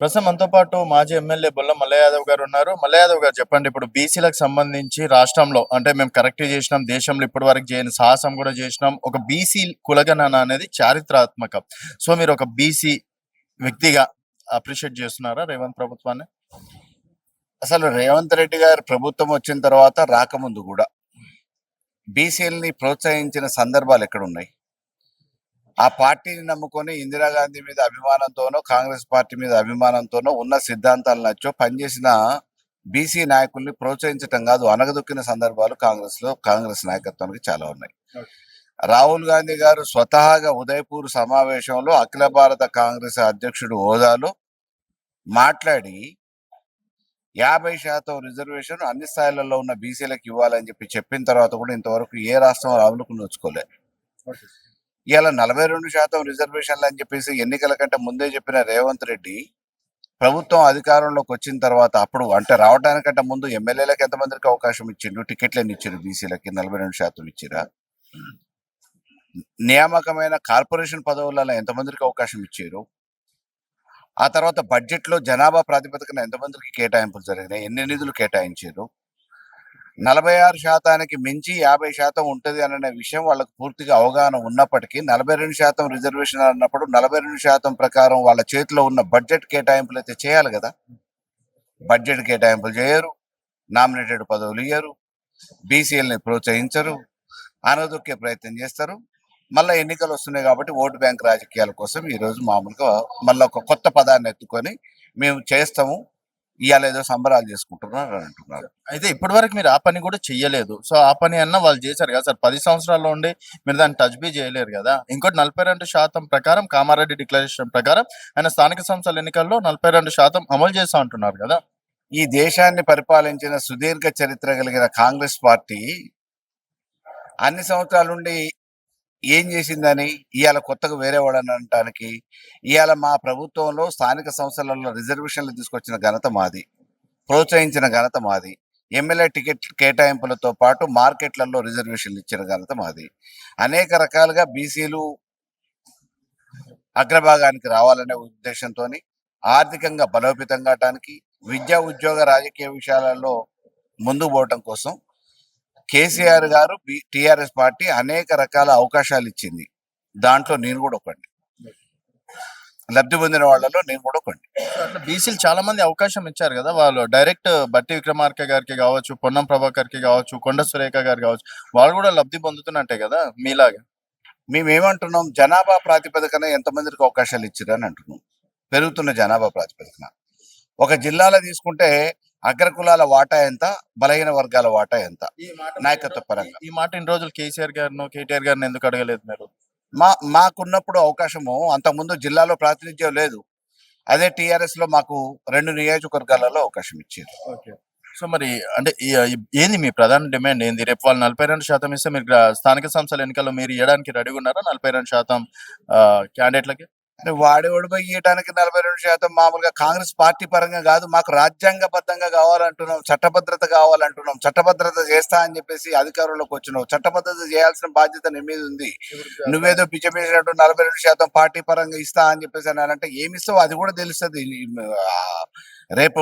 ప్రస్తుతం మనతో పాటు మాజీ ఎమ్మెల్యే బొల్ల మల్ల యాదవ్ గారు ఉన్నారు. మల్ల యాదవ్ గారు చెప్పండి. ఇప్పుడు బీసీలకు సంబంధించి రాష్ట్రంలో అంటే మేము కరెక్ట్ చేసినాం. దేశంలో ఇప్పటివరకు చేయని సాహసం కూడా చేసినాం. ఒక బీసీ కులగణన అనేది చారిత్రాత్మకం. సో మీరు ఒక బీసీ వ్యక్తిగా అప్రిషియేట్ చేస్తున్నారా రేవంత్ ప్రభుత్వాన్ని? అసలు రేవంత్ రెడ్డి గారి ప్రభుత్వం వచ్చిన తర్వాత రాకముందు కూడా బీసీలని ప్రోత్సహించిన సందర్భాలు ఎక్కడున్నాయి? ఆ పార్టీని నమ్ముకొని ఇందిరాగాంధీ మీద అభిమానంతోనో కాంగ్రెస్ పార్టీ మీద అభిమానంతోనో ఉన్న సిద్ధాంతాలు నచ్చో పనిచేసిన బీసీ నాయకుల్ని ప్రోత్సహించటం కాదు, అనగదొక్కిన సందర్భాలు కాంగ్రెస్ నాయకత్వానికి చాలా ఉన్నాయి. రాహుల్ గాంధీ గారు స్వతహాగా ఉదయపూర్ సమావేశంలో అఖిల భారత కాంగ్రెస్ అధ్యక్షుడు హోదాలో మాట్లాడి 50% రిజర్వేషన్ అన్ని స్థాయిలలో ఉన్న బీసీలకు ఇవ్వాలని చెప్పిన తర్వాత కూడా ఇంతవరకు ఏ రాష్ట్రం అమలుకు నోచుకోలేదు. ఇవాళ 42% రిజర్వేషన్లు అని చెప్పేసి ఎన్నికల కంటే ముందే చెప్పిన రేవంత్ రెడ్డి ప్రభుత్వం అధికారంలోకి వచ్చిన తర్వాత, అప్పుడు అంటే రావడానికంటే ముందు ఎమ్మెల్యేలకు ఎంతమందికి అవకాశం ఇచ్చిండు, టికెట్లు ఎన్ని ఇచ్చారు, బీసీలకి 42% ఇచ్చిరా? నియామకమైన కార్పొరేషన్ పదవులలో ఎంతమందికి అవకాశం ఇచ్చారు? ఆ తర్వాత బడ్జెట్ లో జనాభా ప్రాతిపదికన ఎంతమందికి కేటాయింపులు జరిగినాయి, ఎన్ని నిధులు కేటాయించారు? 46% మించి 50% ఉంటది అనే విషయం వాళ్ళకు పూర్తిగా అవగాహన ఉన్నప్పటికీ 42% రిజర్వేషన్ అన్నప్పుడు 42% ప్రకారం వాళ్ళ చేతిలో ఉన్న బడ్జెట్ కేటాయింపులు అయితే చేయాలి కదా. బడ్జెట్ కేటాయింపులు చేయరు, నామినేటెడ్ పదవులు ఇయ్యరు, బీసీఎల్ని ప్రోత్సహించరు, అనదొక్కే ప్రయత్నం చేస్తారు. మళ్ళీ ఎన్నికలు వస్తున్నాయి కాబట్టి ఓటు బ్యాంక్ రాజకీయాల కోసం ఈరోజు మామూలుగా మళ్ళీ ఒక కొత్త పదాన్ని ఎత్తుకొని మేము చేస్తాము, ఇవాళ ఏదో సంబరాలు చేసుకుంటున్నారు అని అంటున్నారు. అయితే ఇప్పటి వరకు మీరు ఆ పని కూడా చెయ్యలేదు. సో ఆ పని అన్న వాళ్ళు చేశారు కదా సార్. 10 సంవత్సరాల్లో ఉండి మీరు దాన్ని టచ్ బీ చేయలేరు కదా. ఇంకోటి 42% ప్రకారం కామారెడ్డి డిక్లరేషన్ ప్రకారం ఆయన స్థానిక సంస్థల ఎన్నికల్లో 42% అమలు చేస్తా అంటున్నారు కదా. ఈ దేశాన్ని పరిపాలించిన సుదీర్ఘ చరిత్ర కలిగిన కాంగ్రెస్ పార్టీ అన్ని సంవత్సరాల నుండి ఏం చేసిందని ఇవాళ కొత్తగా వేరే వాడని అనటానికి, ఇవాళ మా ప్రభుత్వంలో స్థానిక సంస్థలలో రిజర్వేషన్లు తీసుకొచ్చిన ఘనత మాది, ప్రోత్సహించిన ఘనత మాది, ఎమ్మెల్యే టికెట్ కేటాయింపులతో పాటు మార్కెట్లలో రిజర్వేషన్లు ఇచ్చిన ఘనత మాది. అనేక రకాలుగా బీసీలు అగ్రభాగానికి రావాలనే ఉద్దేశంతో ఆర్థికంగా బలోపేతం కావటానికి, విద్యా ఉద్యోగ రాజకీయ విషయాలలో ముందుకు పోవటం కోసం కేసీఆర్ గారు టిఆర్ఎస్ పార్టీ అనేక రకాల అవకాశాలు ఇచ్చింది. దాంట్లో నేను కూడా ఒకటి, లబ్ధి పొందిన వాళ్ళలో నేను కూడా ఒకటి. అట్లా బీసీలు చాలా మంది అవకాశం ఇచ్చారు కదా. వాళ్ళు డైరెక్ట్ బట్టి విక్రమార్క గారికి కావచ్చు, పొన్నం ప్రభాకర్ కి కావచ్చు, కొండ సురేఖ గారు కావచ్చు, వాళ్ళు కూడా లబ్ధి పొందుతున్నట్టే కదా మీలాగా. మేమేమంటున్నాం, జనాభా ప్రాతిపదికన ఎంతమందికి అవకాశాలు ఇచ్చిరని అంటున్నాం. పెరుగుతున్న జనాభా ప్రాతిపదికన ఒక జిల్లాలో తీసుకుంటే అగ్రకులాల వాటా ఎంత, బలహీన వర్గాల వాటా ఎంత, నాయకత్వ పరంగా. ఈ మాట ఇన్ని రోజులు కేసీఆర్ గారిను కేటీఆర్ గారిని ఎందుకు అడగలేదు మీరు? మాకున్నప్పుడు అవకాశము, అంతకుముందు జిల్లాలో ప్రాతినిధ్యం లేదు. అదే టిఆర్ఎస్ లో మాకు 2 నియోజకవర్గాలలో అవకాశం ఇచ్చారు. సో మరి అంటే ఏంది మీ ప్రధాన డిమాండ్ ఏంది? రేపు వాళ్ళు 42% ఇస్తే మీరు స్థానిక సంస్థల ఎన్నికల్లో మీరు ఇవ్వడానికి రెడీగా ఉన్నారా 42% క్యాండిడేట్లకి? అంటే వాడి ఓడిపోయి ఇవ్వడానికి 42% మామూలుగా కాంగ్రెస్ పార్టీ పరంగా కాదు, మాకు రాజ్యాంగబద్ధంగా కావాలంటున్నాం, చట్టభద్రత కావాలంటున్నాం. చట్టభద్రత చేస్తా అని చెప్పేసి అధికారంలోకి వచ్చినావు, చట్టభద్రత చేయాల్సిన బాధ్యత నీ మీద ఉంది. నువ్వేదో పిచ్చమేసినట్టు 42% పార్టీ పరంగా ఇస్తా అని చెప్పేసి అని అంటే ఏమిస్తావు అది కూడా తెలుస్తుంది. రేపు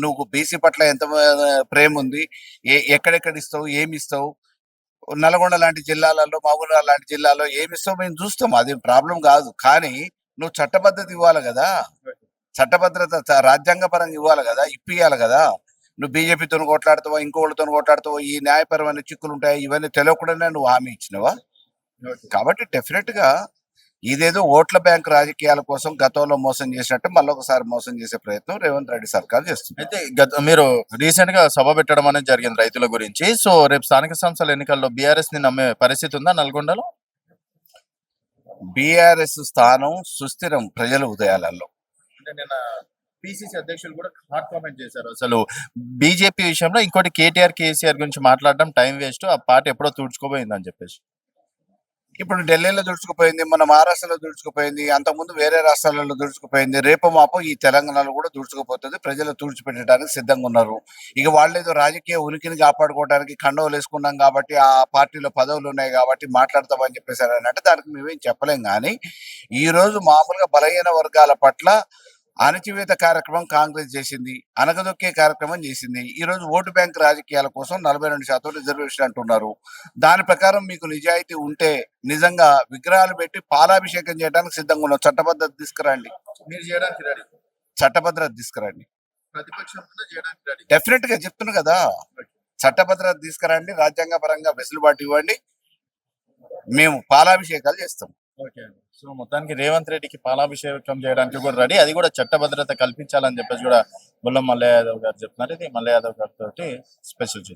నువ్వు బీసీ పట్ల ఎంత ప్రేమ ఉంది, ఎక్కడెక్కడ ఇస్తావు, ఏమి ఇస్తావు, నల్గొండ లాంటి జిల్లాలలో, మహబూబ్నగర్ లాంటి జిల్లాలో ఏమిస్తావు మేము చూస్తాం, అది ప్రాబ్లం కాదు. కానీ నువ్వు చట్టబద్ధత ఇవ్వాలి కదా, చట్టభద్రత రాజ్యాంగ పరంగా ఇవ్వాలి కదా, ఇప్పియాలి కదా. నువ్వు బీజేపీతో కొట్లాడుతావో, ఇంకోళ్ళతో కొట్లాడుతావో, ఈ న్యాయపరమైన చిక్కులు ఉంటాయి, ఇవన్నీ తెలియకుండానే నువ్వు హామీ ఇచ్చినవా? కాబట్టి డెఫినెట్ గా ఇదేదో ఓట్ల బ్యాంక్ రాజకీయాల కోసం గతంలో మోసం చేసినట్టు మళ్ళొకసారి మోసం చేసే ప్రయత్నం రేవంత్ రెడ్డి సర్కార్ చేస్తుంది. అయితే మీరు రీసెంట్ గా సభ పెట్టడం అనేది జరిగింది రైతుల గురించి. సో రేపు స్థానిక సంస్థల ఎన్నికల్లో బీఆర్ఎస్ ని నమ్మే పరిస్థితి ఉందా నల్గొండలో? బీఆర్ఎస్ స్థానం సుస్థిరం ప్రజల ఉదయాలలో. అంటే నిన్న పిసిసి అధ్యక్షులు కూడా హాట్ కామెంట్ చేశారు. అసలు బీజేపీ విషయంలో ఇంకోటి కేటీఆర్ కేసీఆర్ గురించి మాట్లాడడం టైం వేస్ట్, ఆ పార్టీ ఎప్పుడో తుడుచుకోపోయింది అని చెప్పేసి. ఇప్పుడు ఢిల్లీలో దుడుచుకుపోయింది, మన మహారాష్ట్రలో దుడుచుకుపోయింది, అంతకుముందు వేరే రాష్ట్రాలలో దుడుచుకుపోయింది, రేపు మాపో ఈ తెలంగాణలో కూడా దుడుచుకుపోతుంది. ప్రజలు తుడిచిపెట్టడానికి సిద్ధంగా ఉన్నారు. ఇక వాళ్ళేదో రాజకీయ ఉనికిని కాపాడుకోవడానికి కండవలు వేసుకున్నాం కాబట్టి, ఆ పార్టీలో పదవులు ఉన్నాయి కాబట్టి మాట్లాడతామని చెప్పేసి అంటే దానికి మేమేం చెప్పలేం. కానీ ఈ రోజు మామూలుగా బలహీన వర్గాల పట్ల అణచివేత కార్యక్రమం కాంగ్రెస్ చేసింది, అనగదొక్కే కార్యక్రమం చేసింది. ఈ రోజు ఓటు బ్యాంక్ రాజకీయాల కోసం 42% రిజర్వేషన్ అంటున్నారు. దాని ప్రకారం మీకు నిజాయితీ ఉంటే నిజంగా విగ్రహాలు పెట్టి పాలాభిషేకం చేయడానికి సిద్ధంగా ఉన్నాం. చట్టబద్ధత తీసుకురండి, మీరు చేయడానికి రెడీ, చట్టభద్రత తీసుకురండి. ప్రతిపక్షం కూడా చేయడానికి రెడీ. డెఫినెట్ గా చెప్తున్నా కదా, చట్టభద్రత తీసుకురండి, రాజ్యాంగ పరంగా వెసులుబాటు ఇవ్వండి, మేము పాలాభిషేకాలు చేస్తాం. ఓకే అండి. సో మొత్తానికి రేవంత్ రెడ్డికి పాలాభిషేకం చేయడానికి కూడా రెడీ, అది కూడా చట్టభద్రత కల్పించాలని చెప్పేసి కూడా బుల్లం మల్లయ్య యాదవ్ గారు చెప్తున్నారు. ఇది మల్లయ్య యాదవ్ గారితో స్పెషల్.